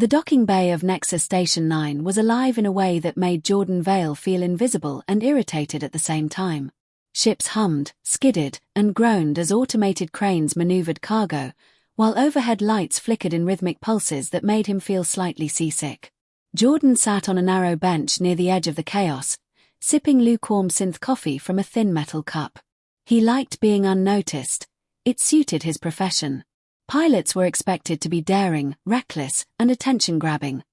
The docking bay of Nexus Station 9 was alive in a way that made Jordan Vale feel invisible and irritated at the same time. Ships hummed, skidded, and groaned as automated cranes maneuvered cargo, while overhead lights flickered in rhythmic pulses that made him feel slightly seasick. Jordan sat on a narrow bench near the edge of the chaos, sipping lukewarm synth coffee from a thin metal cup. He liked being unnoticed. It suited his profession. Pilots were expected to be daring, reckless, and attention-grabbing,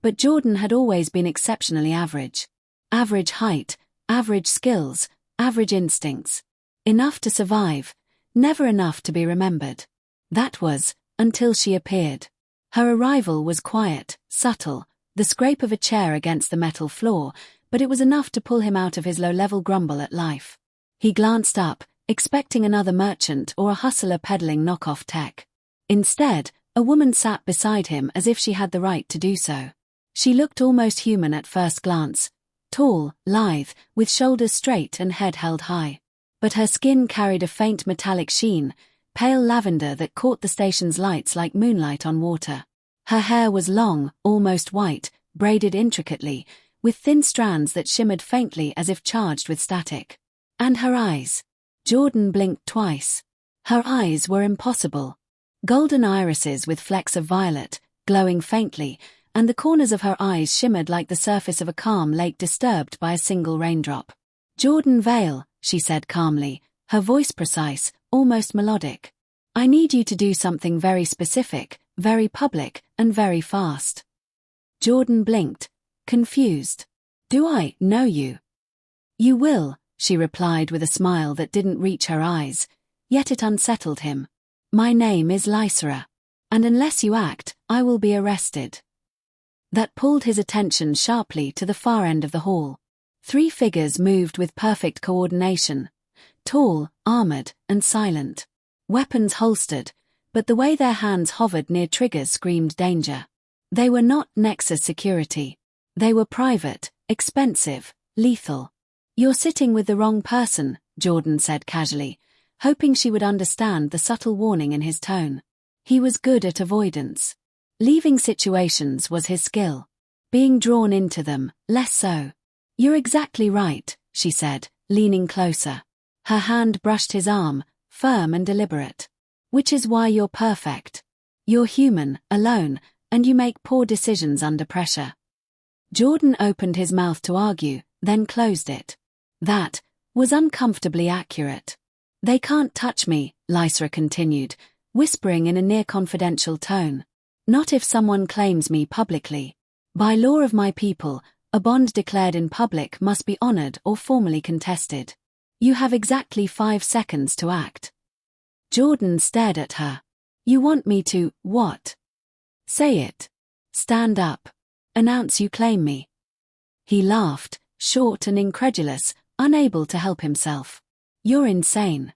but Jordan had always been exceptionally average. Average height, average skills, average instincts. Enough to survive, never enough to be remembered. That was, until she appeared. Her arrival was quiet, subtle, the scrape of a chair against the metal floor, but it was enough to pull him out of his low-level grumble at life. He glanced up, expecting another merchant or a hustler peddling knockoff tech. Instead, a woman sat beside him as if she had the right to do so. She looked almost human at first glance, tall, lithe, with shoulders straight and head held high. But her skin carried a faint metallic sheen, pale lavender that caught the station's lights like moonlight on water. Her hair was long, almost white, braided intricately, with thin strands that shimmered faintly as if charged with static. And her eyes. Jordan blinked twice. Her eyes were impossible. Golden irises with flecks of violet, glowing faintly, and the corners of her eyes shimmered like the surface of a calm lake disturbed by a single raindrop. "Jordan Vale," she said calmly, her voice precise, almost melodic. "I need you to do something very specific, very public, and very fast." Jordan blinked, confused. "Do I know you?" "You will," she replied with a smile that didn't reach her eyes, yet it unsettled him. "My name is Lysera, and unless you act, I will be arrested." That pulled his attention sharply to the far end of the hall. 3 figures moved with perfect coordination, tall, armored, and silent. Weapons holstered, but the way their hands hovered near triggers screamed danger. They were not Nexus security. They were private, expensive, lethal. "You're sitting with the wrong person," Jordan said casually, hoping she would understand the subtle warning in his tone. He was good at avoidance. Leaving situations was his skill. Being drawn into them, less so. "You're exactly right," she said, leaning closer. Her hand brushed his arm, firm and deliberate. "Which is why you're perfect. You're human, alone, and you make poor decisions under pressure." Jordan opened his mouth to argue, then closed it. That was uncomfortably accurate. "They can't touch me," Lysera continued, whispering in a near-confidential tone. "Not if someone claims me publicly. By law of my people, a bond declared in public must be honored or formally contested. You have exactly 5 seconds to act." Jordan stared at her. "You want me to, what?" "Say it. Stand up. Announce you claim me." He laughed, short and incredulous, unable to help himself. "You're insane."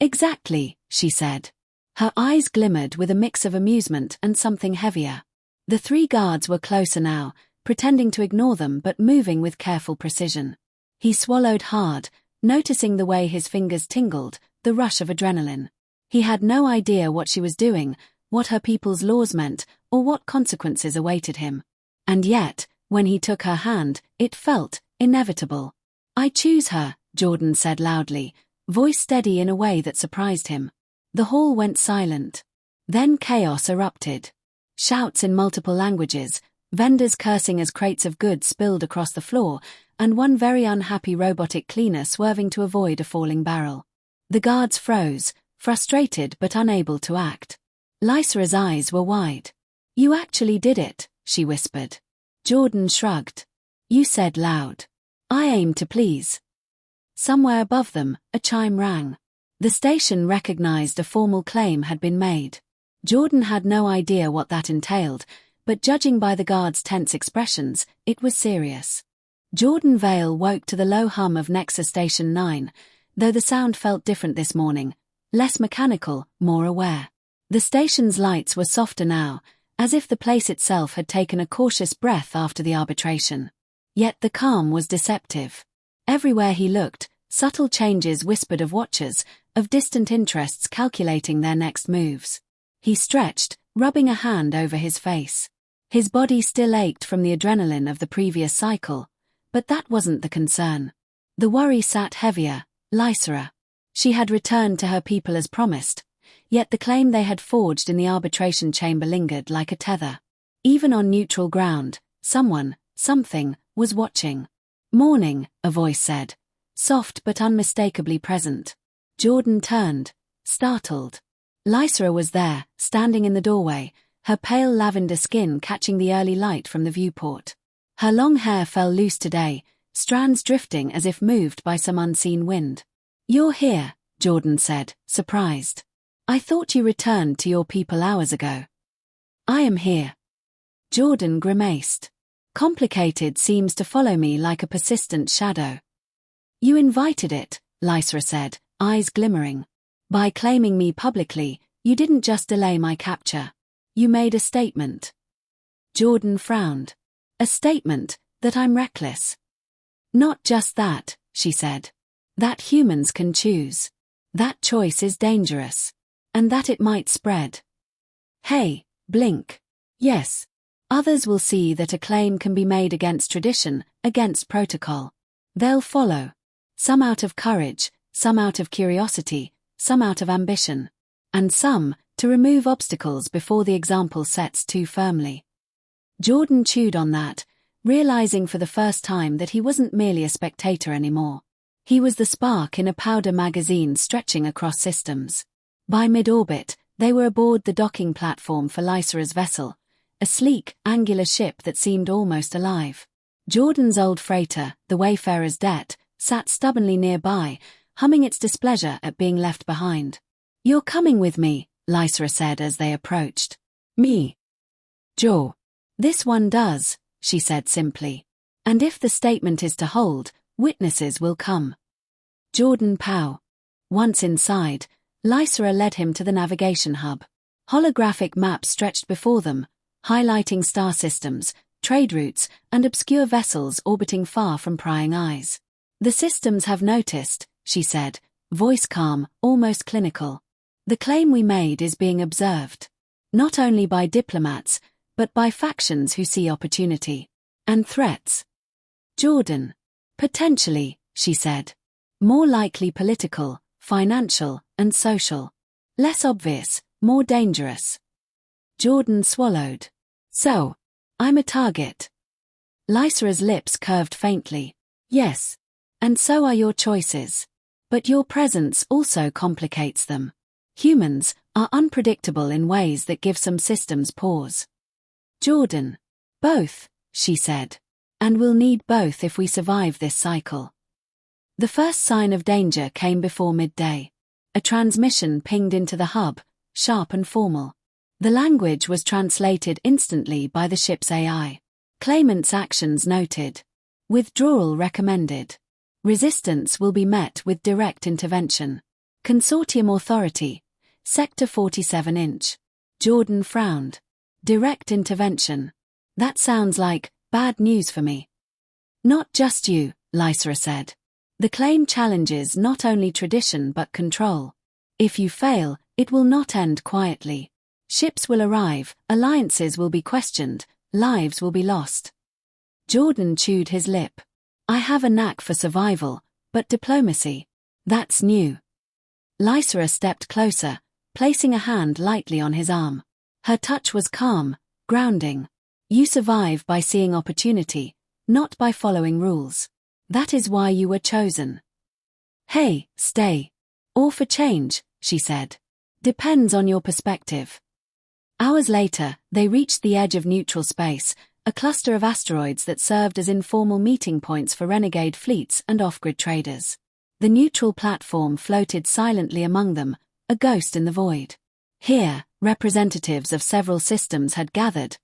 "Exactly," she said. Her eyes glimmered with a mix of amusement and something heavier. The 3 guards were closer now, pretending to ignore them but moving with careful precision. He swallowed hard, noticing the way his fingers tingled, the rush of adrenaline. He had no idea what she was doing, what her people's laws meant, or what consequences awaited him. And yet, when he took her hand, it felt inevitable. "I choose her," Jordan said loudly, voice steady in a way that surprised him. The hall went silent. Then chaos erupted. Shouts in multiple languages, vendors cursing as crates of goods spilled across the floor, and one very unhappy robotic cleaner swerving to avoid a falling barrel. The guards froze, frustrated but unable to act. Lysera's eyes were wide. "You actually did it," she whispered. Jordan shrugged. "You said loud. I aim to please." Somewhere above them, a chime rang. The station recognized a formal claim had been made. Jordan had no idea what that entailed, but judging by the guards' tense expressions, it was serious. Jordan Vale woke to the low hum of Nexus Station 9, though the sound felt different this morning, less mechanical, more aware. The station's lights were softer now, as if the place itself had taken a cautious breath after the arbitration. Yet the calm was deceptive. Everywhere he looked, subtle changes whispered of watchers, of distant interests calculating their next moves. He stretched, rubbing a hand over his face. His body still ached from the adrenaline of the previous cycle, but that wasn't the concern. The worry sat heavier. Lysera. She had returned to her people as promised, yet the claim they had forged in the arbitration chamber lingered like a tether. Even on neutral ground, someone, something, was watching. "Morning," a voice said, soft but unmistakably present. Jordan turned, startled. Lysera was there, standing in the doorway, her pale lavender skin catching the early light from the viewport. Her long hair fell loose today, strands drifting as if moved by some unseen wind. "You're here," Jordan said, surprised. "I thought you returned to your people hours ago." "I am here." Jordan grimaced. "Complicated seems to follow me like a persistent shadow." "You invited it," Lysera said, eyes glimmering. "By claiming me publicly, you didn't just delay my capture. You made a statement." Jordan frowned. "A statement that I'm reckless." "Not just that," she said. "That humans can choose. That choice is dangerous. And that it might spread. Hey, blink. Yes. Others will see that a claim can be made against tradition, against protocol. They'll follow. Some out of courage, some out of curiosity, some out of ambition. And some, to remove obstacles before the example sets too firmly." Jordan chewed on that, realizing for the first time that he wasn't merely a spectator anymore. He was the spark in a powder magazine stretching across systems. By mid-orbit, they were aboard the docking platform for Lysera's vessel, a sleek, angular ship that seemed almost alive. Jordan's old freighter, the Wayfarer's Debt, sat stubbornly nearby, humming its displeasure at being left behind. "You're coming with me," Lysera said as they approached. "Me? Joe. This one does," she said simply. "And if the statement is to hold, witnesses will come." Jordan pow. Once inside, Lysera led him to the navigation hub. Holographic maps stretched before them, highlighting star systems, trade routes, and obscure vessels orbiting far from prying eyes. "The systems have noticed," she said, voice calm, almost clinical. "The claim we made is being observed. Not only by diplomats, but by factions who see opportunity. And threats." Jordan. "Potentially," she said. "More likely political, financial, and social. Less obvious, more dangerous." Jordan swallowed. "So, I'm a target." Lysera's lips curved faintly. "Yes. And so are your choices. But your presence also complicates them. Humans are unpredictable in ways that give some systems pause." Jordan. "Both," she said. "And we'll need both if we survive this cycle." The first sign of danger came before midday. A transmission pinged into the hub, sharp and formal. The language was translated instantly by the ship's AI. Claimant's actions noted. Withdrawal recommended. Resistance will be met with direct intervention. Consortium authority. Sector 47-inch. Jordan frowned. Direct intervention. That sounds like bad news for me. "Not just you," Lysera said. "The claim challenges not only tradition but control. If you fail, it will not end quietly. Ships will arrive, alliances will be questioned, lives will be lost." Jordan chewed his lip. "I have a knack for survival, but diplomacy, that's new." Lysera stepped closer, placing a hand lightly on his arm. Her touch was calm, grounding. "You survive by seeing opportunity, not by following rules. That is why you were chosen." "Hey, stay. Or for change," she said. "Depends on your perspective." Hours later, they reached the edge of neutral space, a cluster of asteroids that served as informal meeting points for renegade fleets and off-grid traders. The neutral platform floated silently among them, a ghost in the void. Here, representatives of several systems had gathered,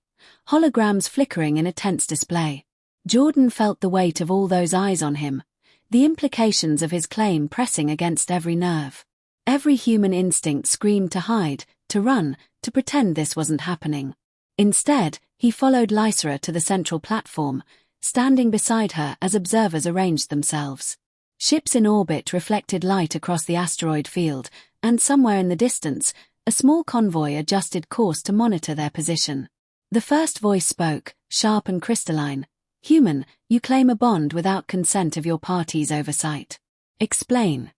holograms flickering in a tense display. Jordan felt the weight of all those eyes on him, the implications of his claim pressing against every nerve. Every human instinct screamed to hide, to run, to pretend this wasn't happening. Instead, he followed Lysera to the central platform, standing beside her as observers arranged themselves. Ships in orbit reflected light across the asteroid field, and somewhere in the distance, a small convoy adjusted course to monitor their position. The first voice spoke, sharp and crystalline. Human, you claim a bond without consent of your party's oversight. Explain.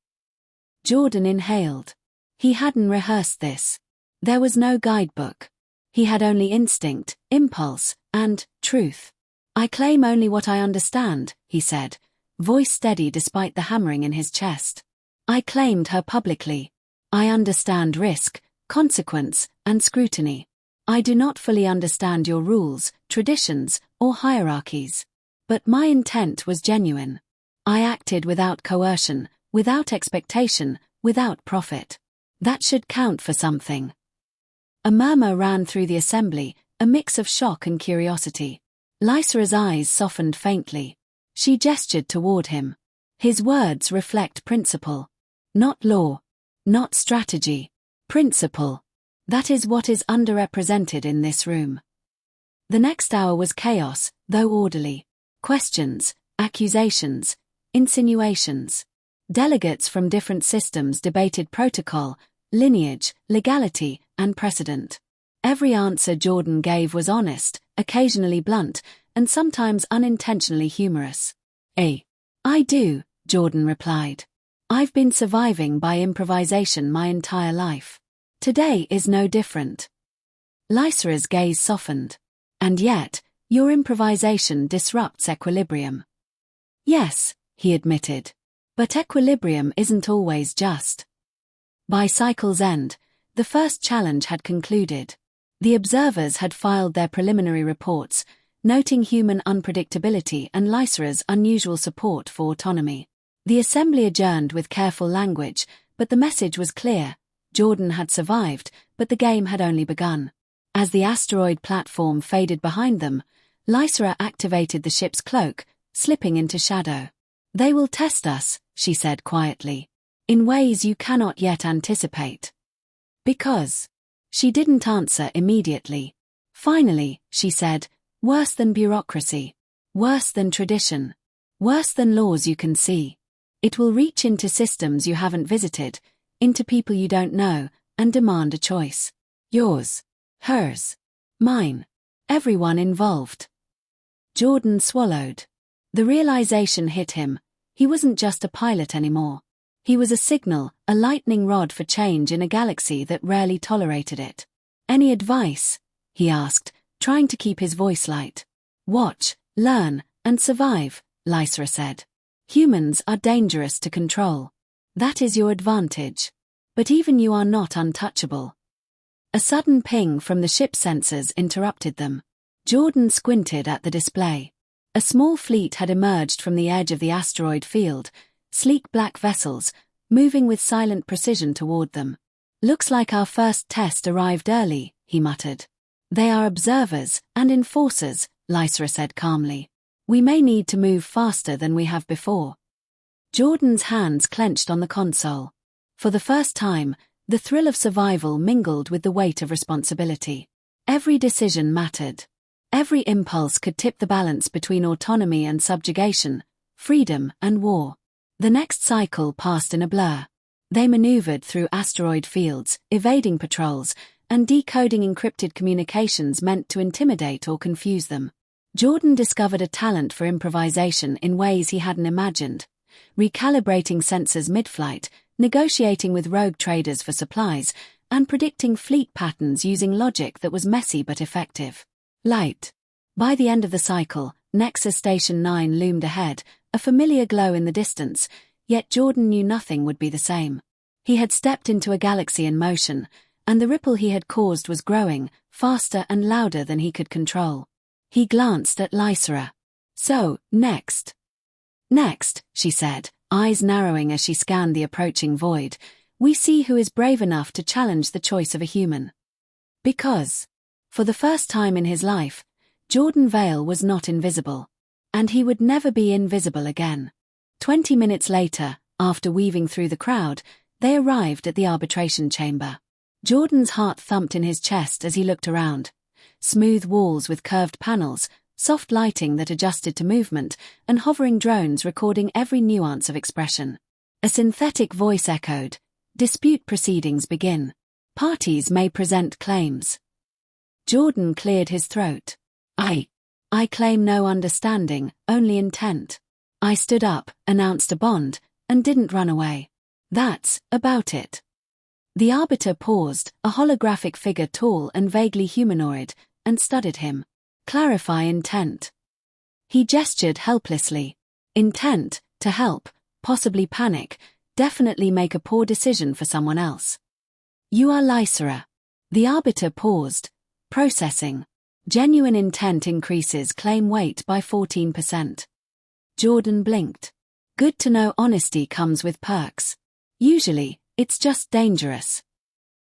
Jordan inhaled. He hadn't rehearsed this. There was no guidebook. He had only instinct, impulse, and truth. I claim only what I understand, he said, voice steady despite the hammering in his chest. I claimed her publicly. I understand risk, consequence, and scrutiny. I do not fully understand your rules, traditions, or hierarchies. But my intent was genuine. I acted without coercion, without expectation, without profit. That should count for something. A murmur ran through the assembly, a mix of shock and curiosity. Lysera's eyes softened faintly. She gestured toward him. His words reflect principle. Not law. Not strategy. Principle. That is what is underrepresented in this room. The next hour was chaos, though orderly. Questions, accusations, insinuations. Delegates from different systems debated protocol, lineage, legality, and precedent. Every answer Jordan gave was honest, occasionally blunt, and sometimes unintentionally humorous. I do, Jordan replied. I've been surviving by improvisation my entire life. Today is no different. Lysera's gaze softened. And yet, your improvisation disrupts equilibrium. Yes, he admitted. But equilibrium isn't always just. By cycle's end, the first challenge had concluded. The observers had filed their preliminary reports, noting human unpredictability and Lysera's unusual support for autonomy. The assembly adjourned with careful language, but the message was clear. Jordan had survived, but the game had only begun. As the asteroid platform faded behind them, Lysera activated the ship's cloak, slipping into shadow. They will test us, she said quietly, in ways you cannot yet anticipate. Because. She didn't answer immediately. Finally, she said, worse than bureaucracy. Worse than tradition. Worse than laws you can see. It will reach into systems you haven't visited, into people you don't know, and demand a choice. Yours. Hers. Mine. Everyone involved. Jordan swallowed. The realization hit him. He wasn't just a pilot anymore. He was a signal, a lightning rod for change in a galaxy that rarely tolerated it. Any advice? He asked, trying to keep his voice light. Watch, learn, and survive, Lysera said. Humans are dangerous to control. That is your advantage. But even you are not untouchable. A sudden ping from the ship sensors interrupted them. Jordan squinted at the display. A small fleet had emerged from the edge of the asteroid field, sleek black vessels, moving with silent precision toward them. Looks like our first test arrived early, he muttered. They are observers and enforcers, Lysera said calmly. We may need to move faster than we have before. Jordan's hands clenched on the console. For the first time, the thrill of survival mingled with the weight of responsibility. Every decision mattered. Every impulse could tip the balance between autonomy and subjugation, freedom and war. The next cycle passed in a blur. They maneuvered through asteroid fields, evading patrols, and decoding encrypted communications meant to intimidate or confuse them. Jordan discovered a talent for improvisation in ways he hadn't imagined. Recalibrating sensors mid-flight, negotiating with rogue traders for supplies, and predicting fleet patterns using logic that was messy but effective. Light. By the end of the cycle, Nexus Station 9 loomed ahead, a familiar glow in the distance, yet Jordan knew nothing would be the same. He had stepped into a galaxy in motion, and the ripple he had caused was growing, faster and louder than he could control. He glanced at Lysera. So, next. Next, she said, eyes narrowing as she scanned the approaching void, we see who is brave enough to challenge the choice of a human. Because, for the first time in his life, Jordan Vale was not invisible. And he would never be invisible again. 20 minutes later, after weaving through the crowd, they arrived at the arbitration chamber. Jordan's heart thumped in his chest as he looked around. Smooth walls with curved panels, soft lighting that adjusted to movement, and hovering drones recording every nuance of expression. A synthetic voice echoed, "Dispute proceedings begin. Parties may present claims." Jordan cleared his throat. I claim no understanding, only intent. I stood up, announced a bond, and didn't run away. That's about it. The Arbiter paused, a holographic figure tall and vaguely humanoid, and studied him. Clarify intent. He gestured helplessly. Intent, to help, possibly panic, definitely make a poor decision for someone else. You are Lysera. The Arbiter paused, processing. Genuine intent increases claim weight by 14%. Jordan blinked. Good to know honesty comes with perks. Usually, it's just dangerous.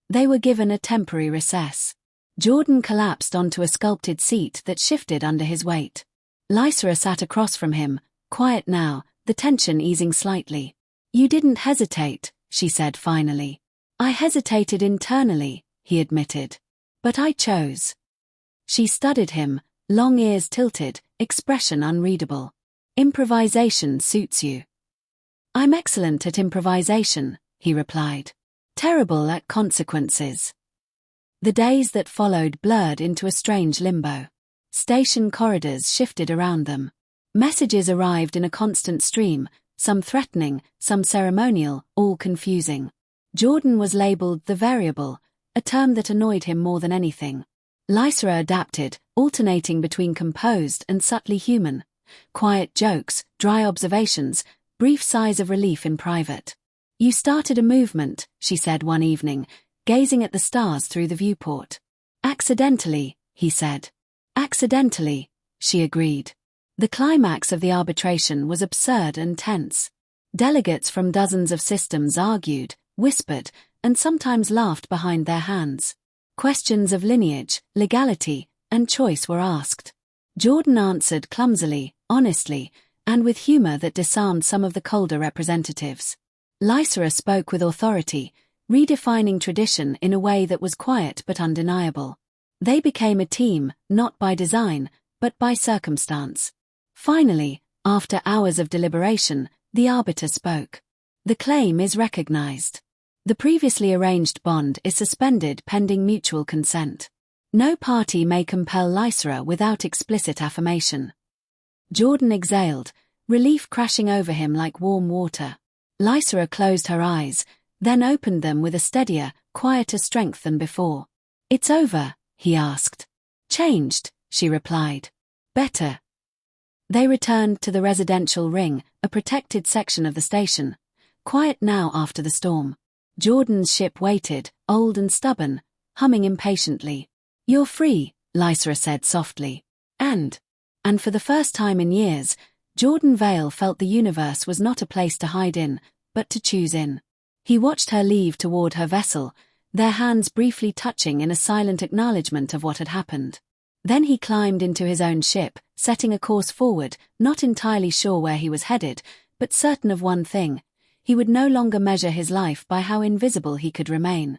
They were given a temporary recess. Jordan collapsed onto a sculpted seat that shifted under his weight. Lysera sat across from him, quiet now, the tension easing slightly. You didn't hesitate, she said finally. I hesitated internally, he admitted. But I chose. She studied him, long ears tilted, expression unreadable. Improvisation suits you. I'm excellent at improvisation, he replied. Terrible at consequences. The days that followed blurred into a strange limbo. Station corridors shifted around them. Messages arrived in a constant stream, some threatening, some ceremonial, all confusing. Jordan was labeled the variable, a term that annoyed him more than anything. Lysera adapted, alternating between composed and subtly human. Quiet jokes, dry observations, brief sighs of relief in private. You started a movement, she said one evening, gazing at the stars through the viewport. Accidentally, he said. Accidentally, she agreed. The climax of the arbitration was absurd and tense. Delegates from dozens of systems argued, whispered, and sometimes laughed behind their hands. Questions of lineage, legality, and choice were asked. Jordan answered clumsily, honestly, and with humor that disarmed some of the colder representatives. Lysera spoke with authority, redefining tradition in a way that was quiet but undeniable. They became a team, not by design, but by circumstance. Finally, after hours of deliberation, the Arbiter spoke. The claim is recognized. The previously arranged bond is suspended pending mutual consent. No party may compel Lysera without explicit affirmation. Jordan exhaled, relief crashing over him like warm water. Lysera closed her eyes, then opened them with a steadier, quieter strength than before. It's over, he asked. Changed, she replied. Better. They returned to the residential ring, a protected section of the station. Quiet now after the storm. Jordan's ship waited, old and stubborn, humming impatiently. You're free, Lysera said softly. And for the first time in years, Jordan Vale felt the universe was not a place to hide in, but to choose in. He watched her leave toward her vessel, their hands briefly touching in a silent acknowledgement of what had happened. Then he climbed into his own ship, setting a course forward, not entirely sure where he was headed, but certain of one thing. He would no longer measure his life by how invisible he could remain.